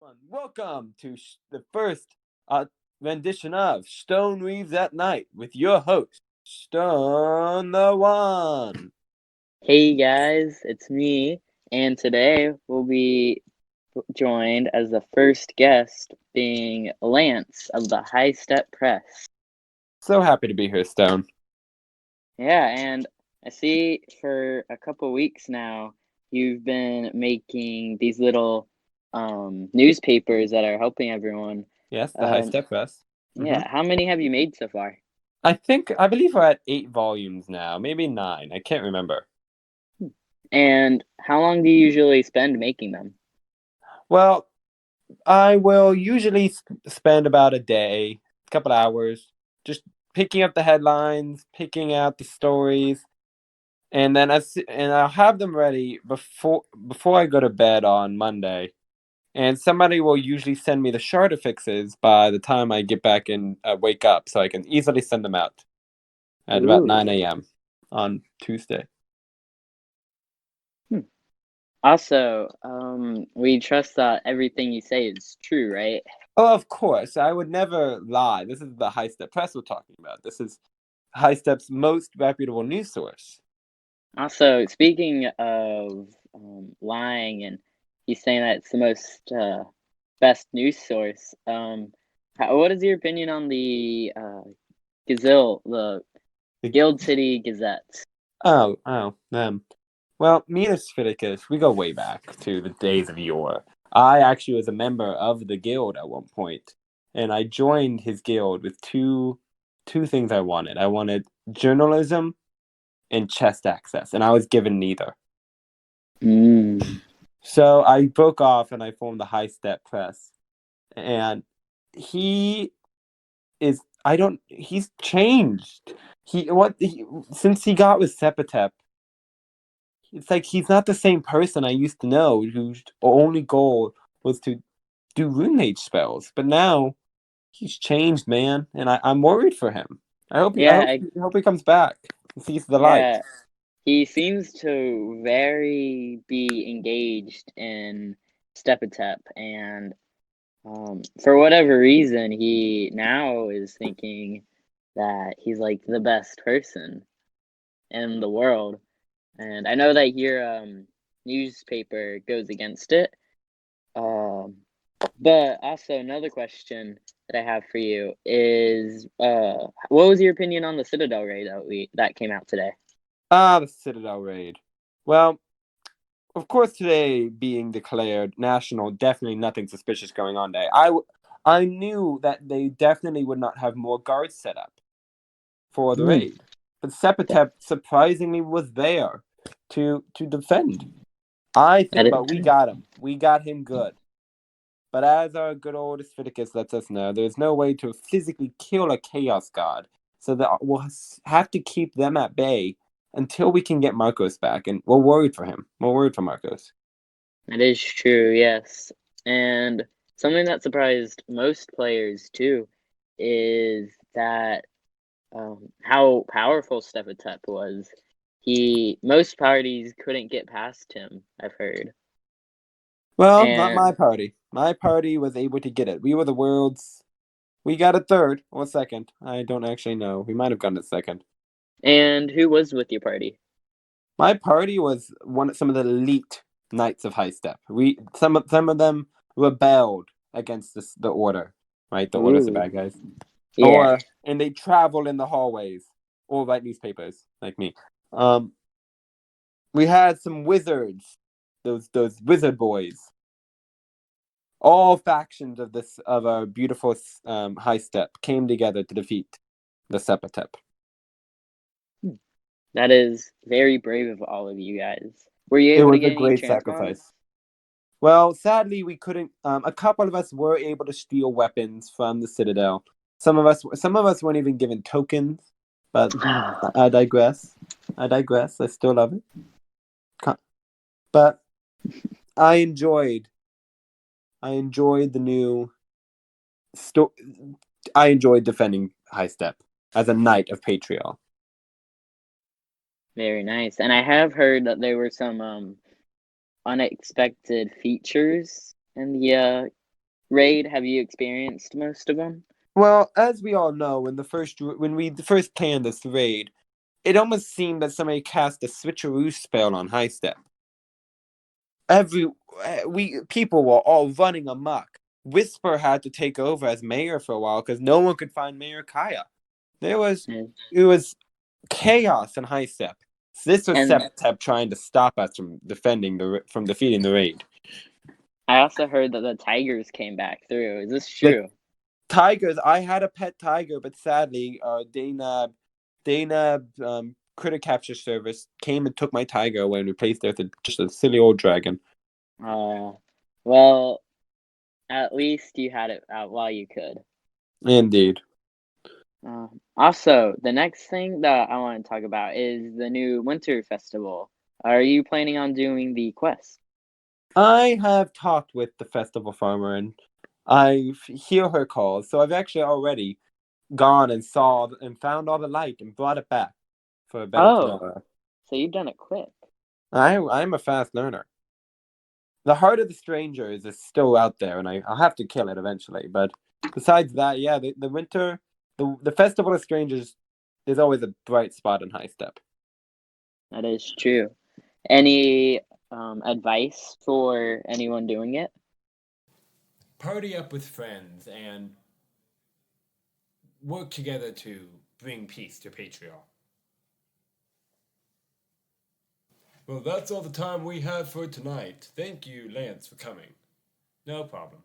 everyone. Welcome to the first rendition of Stone Weaves at Night with your host, Stone the One. Hey guys, it's me, and today we'll be joined as the first guest being Lance of the Highsteppe Press. So happy to be here, Stone. Yeah, and I see for a couple weeks now you've been making these little newspapers that are helping everyone. Yes, the Um, Highsteppe Press. yeah, how many have you made so far? I believe we're at 8 volumes now, maybe 9. I can't remember. And how long do you usually spend making them? Well, I will usually spend about a day, a couple hours, just picking up the headlines, picking out the stories, and then I'll have them ready before I go to bed on Monday. And somebody will usually send me the shorter fixes by the time I get back and wake up, so I can easily send them out at about Ooh. 9 a.m. on Tuesday. Also, we trust that everything you say is true, right? Oh, of course, I would never lie. This is the Highsteppe Press we're talking about. This is Highsteppe's most reputable news source. Also, speaking of lying, and he's saying that it's the most best news source. What is your opinion on the Gazelle, the Guild City Gazette? Them. Well, me and Sphiticus, we go way back to the days of yore. I actually was a member of the guild at one point, and I joined his guild with two things I wanted. I wanted journalism and chest access, and I was given neither. Mm. So I broke off and I formed the Highsteppe Press, and he is he's changed. Since he got with Sepetep, it's like he's not the same person I used to know, whose only goal was to do rune mage spells. But now he's changed, man, and I'm worried for him. Yeah, I hope he comes back and sees the light. yeah. He seems to very be engaged in Stepatep, and for whatever reason, he now is thinking that he's like the best person in the world. And I know that your newspaper goes against it. Um, but also another question that I have for you is, what was your opinion on the Citadel raid that came out today? Ah, the Citadel raid. Well, of course, today being declared national, definitely nothing suspicious going on today. I knew that they definitely would not have more guards set up for the Mm. raid, but Sepetep surprisingly was there to defend. That is, But we got him. We got him good. But as our good old Asphiticus lets us know, there's no way to physically kill a Chaos God, so that we'll have to keep them at bay until we can get Marcos back, and we're worried for him. We're worried for Marcos. that is true, yes. And something that surprised most players too is that how powerful Stephatep was. Most parties couldn't get past him, I've heard. Well, not And my party. My party was able to get it. We were the world's. We got a third or second. I don't actually know. We might have gotten a second. who was with your party? My party was some of the elite knights of Highsteppe. Some of them rebelled against the order. Right, the order's the Ooh, bad guys. yeah. And they travel in the hallways or write newspapers like me. Um, we had some wizards, those wizard boys. All factions of our beautiful Highsteppe came together to defeat the Sepetep. That is very brave of all of you guys. Were you It able to was a get any great transmog? sacrifice. Well, sadly, we couldn't. A couple of us were able to steal weapons from the Citadel. Some of us weren't even given tokens. But I digress. I digress. I still love it. But I enjoyed. I enjoyed the new. Sto- I enjoyed defending Highsteppe as a knight of Patriot. Very nice. And I have heard that there were some unexpected features in the raid? Have you experienced most of them? Well, as we all know, when we first planned this raid, it almost seemed that somebody cast a switcheroo spell on Highsteppe. Every we people were all running amok. Whisper had to take over as mayor for a while because no one could find Mayor Kaya. There was Mm. it was chaos in Highsteppe. This was And Septep trying to stop us from defeating the raid. I also heard that the tigers came back through. Is this The true? tigers. I had a pet tiger, but sadly, Dana critter capture service came and took my tiger away and replaced it with just a silly old dragon. Uh, well, at least you had it out while you could. Indeed. Also, the next thing that I want to talk about is the new winter festival. Are you planning on doing the quest? I have talked with the festival farmer and I hear her calls, so I've actually already gone and saw and found all the light and brought it back for a better Oh, tomorrow. so you've done it quick. I'm a fast learner. The heart of the stranger is still out there, and I'll have to kill it eventually. But besides that, yeah, the winter, the festival of strangers is always a bright spot in Highsteppe. That is true. Any advice for anyone doing it? Party up with friends and work together to bring peace to Patreon. Well, that's all the time we have for tonight. Thank you, Lance, for coming. No problem.